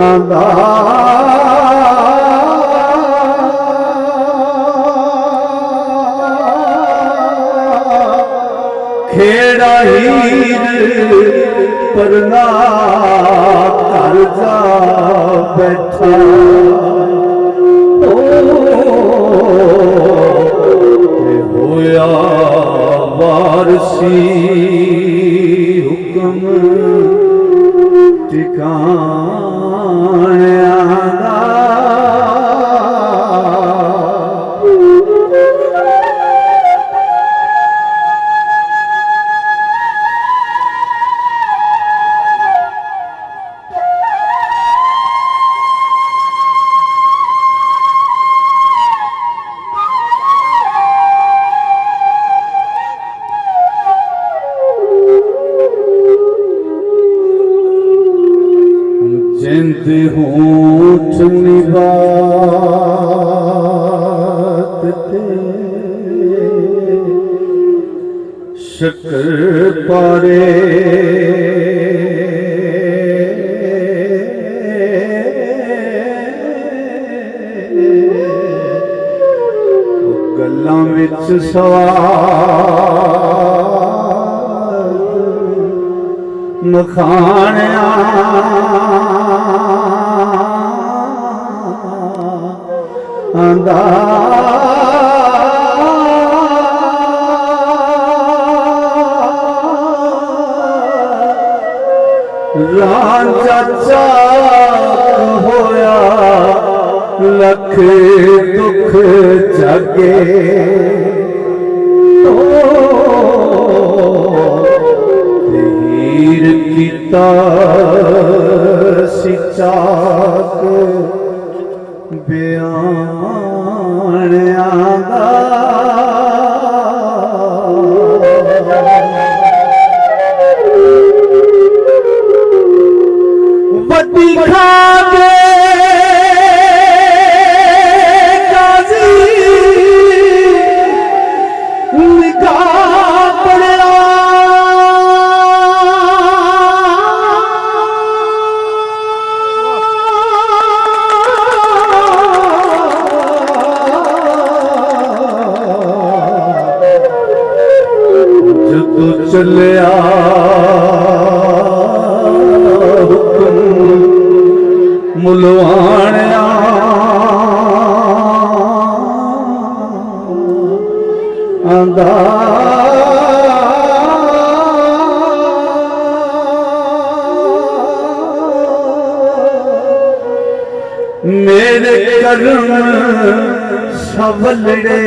आंदा खेड़ा हीर परना कर जा बैठा होया वारसी हुक्म ठिकाने आंदा जिंद होठ निबात ते शक्कर पारे गल्लां विच स्वाद मखाणिया आंदा रांझा चाक होया लख दुख जागे हीर कीता सिचाक बयान आंदा वड्डी खा के काजी निगाह पड़या जदों चलिया मुलवाणिया आंदा मेरे कर्म सवलड़े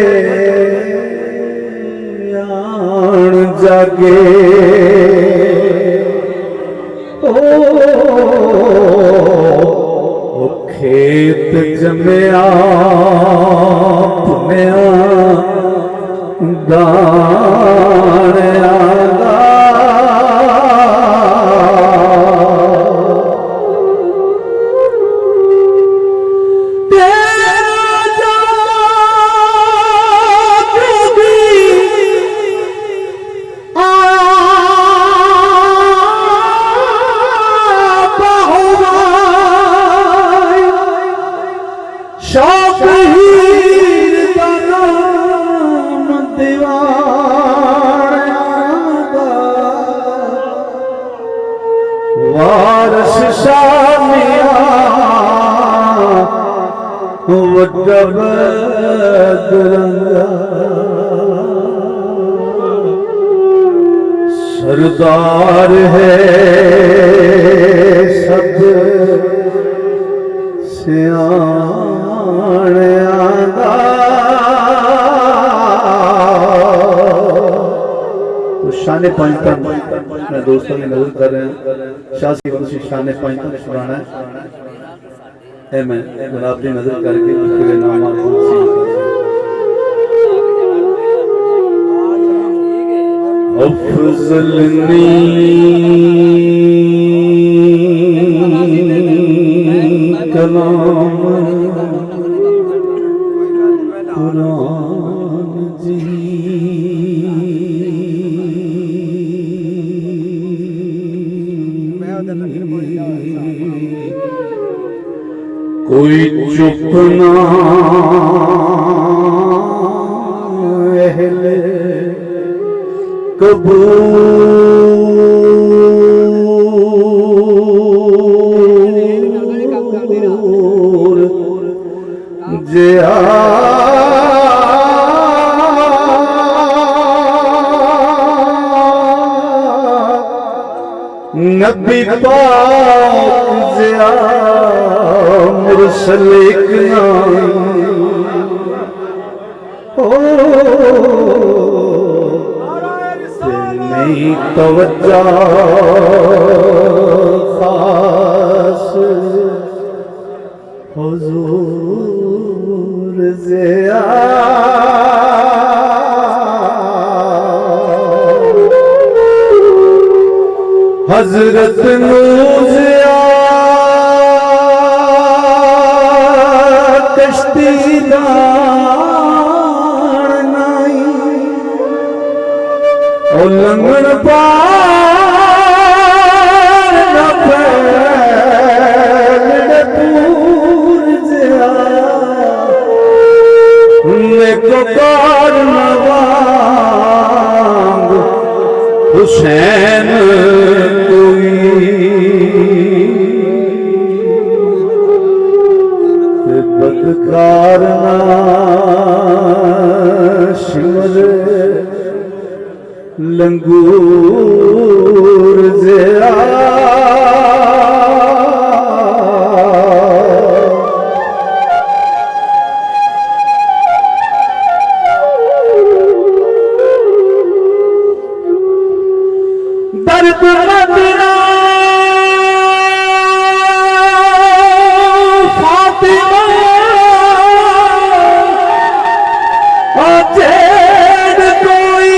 आन जागे खेत जमया पुनिया दान आंदा वारस शामिया वड्डा बदरंगा सरदार है सब सियाने आंदा शान पंचतन अपने दोस्तों में नजर कर रहे हैं शाह की खुशी शान पंचतन सुनाना है मैं जनाब की नजर करके उसके नाम अफजलनी कलाम कुरान जी कोई चुप ना अहले कबूर जिया नबी पाक जिया मुरसल एक नहीं तवज्जो खास हुजूर जिया हजरत नूजिया कश्ती दान नाई ओ लंगन पार न फैल दूर जिया को कार नवांग हुसैन बदकार शिमर लंगूर जिया दर्द मदरा फातिमा जेड़ कोई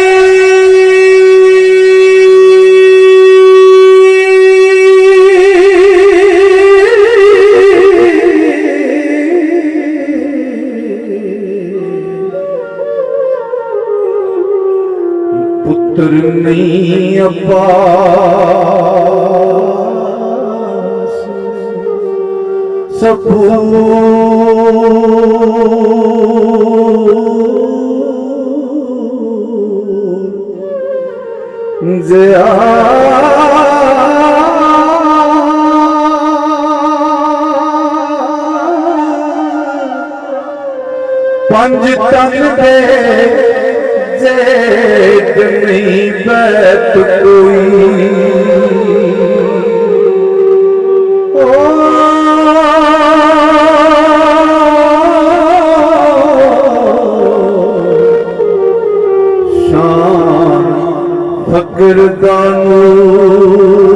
पुत्र नहीं अब्बास सबूर जिया पंज तन दे जेठ नहीं बैठ कोई ओ शान फकर दानू